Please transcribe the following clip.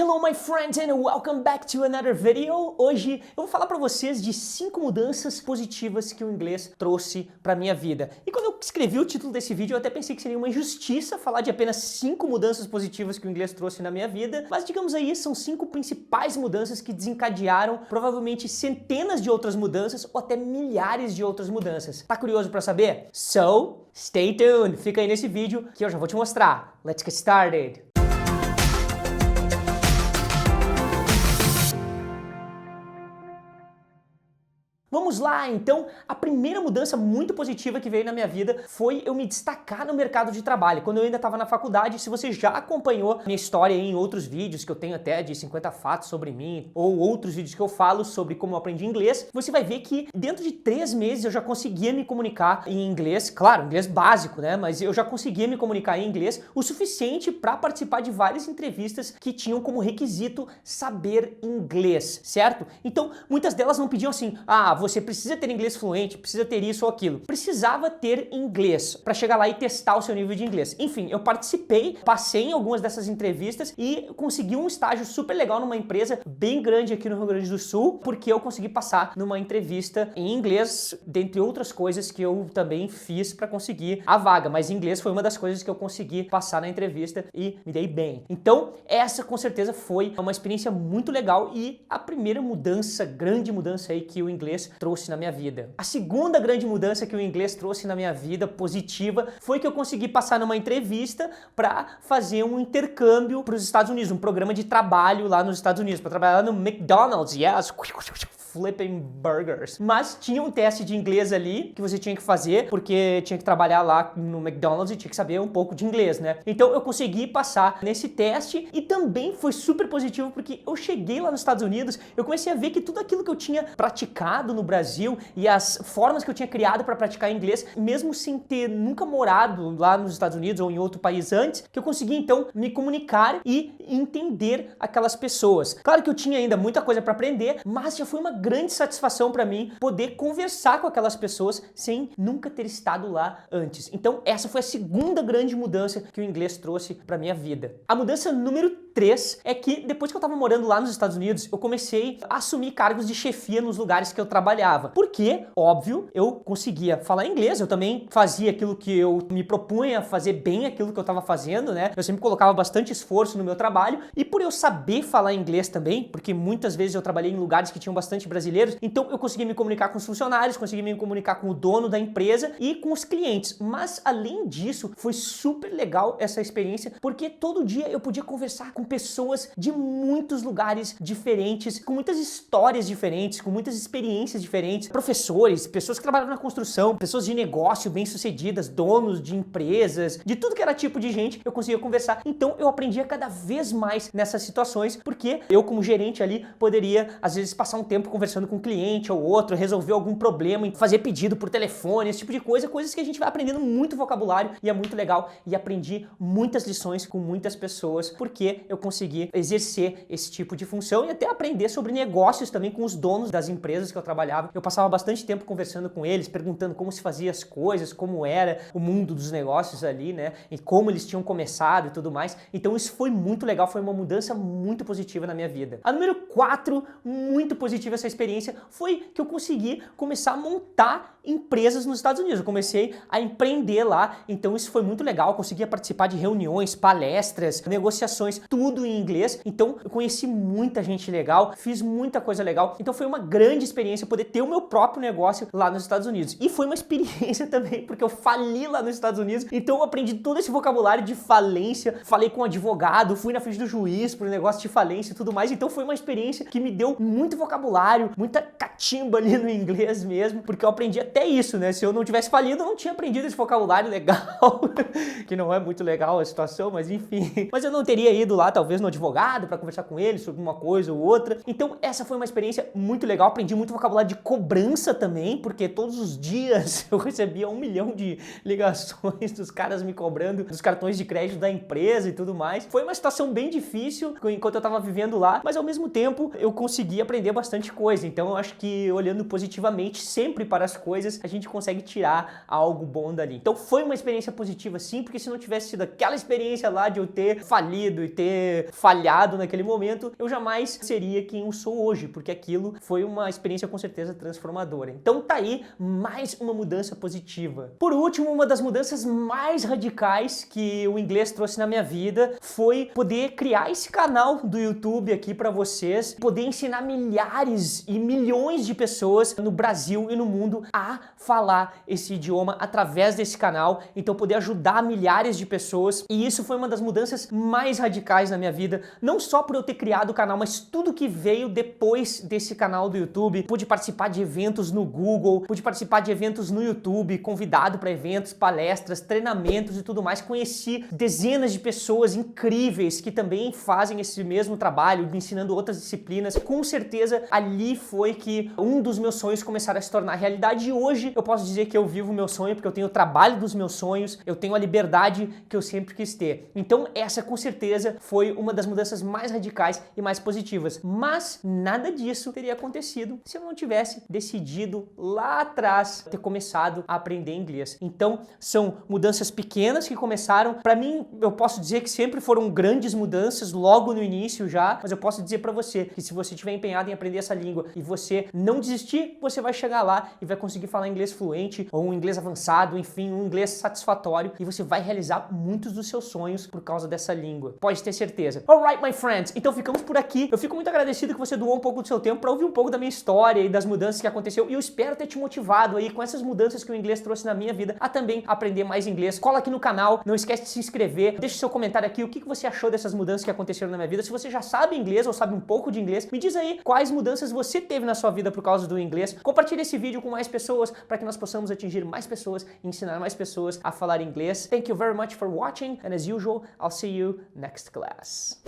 Hello my friends and welcome back to another video. Hoje eu vou falar para vocês de 5 mudanças positivas que o inglês trouxe para minha vida. E quando eu escrevi o título desse vídeo eu até pensei que seria uma injustiça falar de apenas 5 mudanças positivas que o inglês trouxe na minha vida, mas digamos aí, são 5 principais mudanças que desencadearam provavelmente centenas de outras mudanças ou até milhares de outras mudanças. Tá curioso para saber? So, stay tuned! Fica aí nesse vídeo que eu já vou te mostrar. Let's get started! Vamos lá, então, a primeira mudança muito positiva que veio na minha vida foi eu me destacar no mercado de trabalho. Quando eu ainda estava na faculdade, se você já acompanhou minha história em outros vídeos, que eu tenho até de 50 fatos sobre mim, ou outros vídeos que eu falo sobre como eu aprendi inglês, você vai ver que dentro de 3 meses eu já conseguia me comunicar em inglês, claro, inglês básico, né? Mas eu já conseguia me comunicar em inglês o suficiente para participar de várias entrevistas que tinham como requisito saber inglês, certo? Então, muitas delas não pediam assim, você precisa ter inglês fluente, precisa ter isso ou aquilo. Precisava ter inglês para chegar lá e testar o seu nível de inglês. Enfim, eu participei, passei em algumas dessas entrevistas e consegui um estágio super legal numa empresa bem grande aqui no Rio Grande do Sul, porque eu consegui passar numa entrevista em inglês, dentre outras coisas que eu também fiz para conseguir a vaga. Mas inglês foi uma das coisas que eu consegui passar na entrevista e me dei bem. Então, essa com certeza foi uma experiência muito legal e a primeira mudança, grande mudança aí que o inglês trouxe na minha vida. A segunda grande mudança que o inglês trouxe na minha vida, positiva, foi que eu consegui passar numa entrevista para fazer um intercâmbio para os Estados Unidos, um programa de trabalho lá nos Estados Unidos, para trabalhar no McDonald's, yes, flipping burgers. Mas tinha um teste de inglês ali que você tinha que fazer, porque tinha que trabalhar lá no McDonald's e tinha que saber um pouco de inglês, né? Então eu consegui passar nesse teste e também foi super positivo porque eu cheguei lá nos Estados Unidos, eu comecei a ver que tudo aquilo que eu tinha praticado no Brasil e as formas que eu tinha criado para praticar inglês, mesmo sem ter nunca morado lá nos Estados Unidos ou em outro país antes, que eu consegui então me comunicar e entender aquelas pessoas. Claro que eu tinha ainda muita coisa para aprender, mas já foi uma grande satisfação para mim poder conversar com aquelas pessoas sem nunca ter estado lá antes. Então essa foi a segunda grande mudança que o inglês trouxe para minha vida. A mudança número 3 é que depois que eu tava morando lá nos Estados Unidos, eu comecei a assumir cargos de chefia nos lugares que eu trabalhava. Porque, óbvio, eu conseguia falar inglês, eu também fazia aquilo que eu me propunha a fazer bem, aquilo que eu tava fazendo, né? Eu sempre colocava bastante esforço no meu trabalho e por eu saber falar inglês também, porque muitas vezes eu trabalhei em lugares que tinham bastante brasileiros, então eu conseguia me comunicar com os funcionários, conseguia me comunicar com o dono da empresa e com os clientes. Mas, além disso, foi super legal essa experiência, porque todo dia eu podia conversar com pessoas de muitos lugares diferentes, com muitas histórias diferentes, com muitas experiências diferentes, professores, pessoas que trabalham na construção, pessoas de negócio bem-sucedidas, donos de empresas, de tudo que era tipo de gente, eu conseguia conversar. Então eu aprendia cada vez mais nessas situações, porque eu como gerente ali poderia às vezes passar um tempo conversando com um cliente ou outro, resolver algum problema, fazer pedido por telefone, esse tipo de coisa, coisas que a gente vai aprendendo muito vocabulário e é muito legal e aprendi muitas lições com muitas pessoas, porque eu consegui exercer esse tipo de função e até aprender sobre negócios também com os donos das empresas que eu trabalhava. Eu passava bastante tempo conversando com eles, perguntando como se fazia as coisas, como era o mundo dos negócios ali, né? E como eles tinham começado e tudo mais. Então isso foi muito legal, foi uma mudança muito positiva na minha vida. A número 4, muito positiva essa experiência, foi que eu consegui começar a montar empresas nos Estados Unidos. Eu comecei a empreender lá, então isso foi muito legal. Eu conseguia participar de reuniões, palestras, negociações, tudo em inglês. Então eu conheci muita gente legal, fiz muita coisa legal. Então foi uma grande experiência poder ter o meu próprio negócio lá nos Estados Unidos. E foi uma experiência também, porque eu fali lá nos Estados Unidos, então eu aprendi todo esse vocabulário de falência, falei com um advogado, fui na frente do juiz pro negócio de falência e tudo mais. Então foi uma experiência que me deu muito vocabulário, muita catimba ali no inglês mesmo, porque eu aprendi até isso, né? Se eu não tivesse falido, eu não tinha aprendido esse vocabulário legal, que não é muito legal a situação, mas enfim. Mas eu não teria ido lá, talvez, no advogado para conversar com ele sobre uma coisa ou outra. Então essa foi uma experiência muito legal, aprendi muito vocabulário de cobrança também, porque todos os dias eu recebia 1 milhão de ligações dos caras me cobrando dos cartões de crédito da empresa e tudo mais. Foi uma situação bem difícil enquanto eu tava vivendo lá, mas ao mesmo tempo eu consegui aprender bastante coisa. Então eu acho que olhando positivamente sempre para as coisas, a gente consegue tirar algo bom dali. Então foi uma experiência positiva sim, porque se não tivesse sido aquela experiência lá de eu ter falido e ter ter falhado naquele momento, eu jamais seria quem eu sou hoje, porque aquilo foi uma experiência com certeza transformadora. Então tá aí mais uma mudança positiva. Por último, uma das mudanças mais radicais que o inglês trouxe na minha vida foi poder criar esse canal do YouTube aqui para vocês, poder ensinar milhares e milhões de pessoas no Brasil e no mundo a falar esse idioma através desse canal, então poder ajudar milhares de pessoas, e isso foi uma das mudanças mais radicais na minha vida, não só por eu ter criado o canal, mas tudo que veio depois desse canal do YouTube. Pude participar de eventos no Google, pude participar de eventos no YouTube, convidado para eventos, palestras, treinamentos e tudo mais, conheci dezenas de pessoas incríveis que também fazem esse mesmo trabalho, ensinando outras disciplinas. Com certeza ali foi que um dos meus sonhos começaram a se tornar realidade, e hoje eu posso dizer que eu vivo o meu sonho, porque eu tenho o trabalho dos meus sonhos, eu tenho a liberdade que eu sempre quis ter. Então essa com certeza foi uma das mudanças mais radicais e mais positivas, mas nada disso teria acontecido se eu não tivesse decidido lá atrás ter começado a aprender inglês. Então são mudanças pequenas que começaram, para mim eu posso dizer que sempre foram grandes mudanças logo no início já, mas eu posso dizer para você que se você estiver empenhado em aprender essa língua e você não desistir, você vai chegar lá e vai conseguir falar inglês fluente ou um inglês avançado, enfim, um inglês satisfatório, e você vai realizar muitos dos seus sonhos por causa dessa língua. Pode ter certeza. Alright, my friends, então ficamos por aqui. Eu fico muito agradecido que você doou um pouco do seu tempo para ouvir um pouco da minha história e das mudanças que aconteceu, e eu espero ter te motivado aí com essas mudanças que o inglês trouxe na minha vida a também aprender mais inglês. Cola aqui no canal, não esquece de se inscrever, deixa seu comentário aqui, o que você achou dessas mudanças que aconteceram na minha vida. Se você já sabe inglês ou sabe um pouco de inglês, me diz aí quais mudanças você teve na sua vida por causa do inglês. Compartilhe esse vídeo com mais pessoas para que nós possamos atingir mais pessoas e ensinar mais pessoas a falar inglês. Thank you very much for watching, and as usual, I'll see you next class.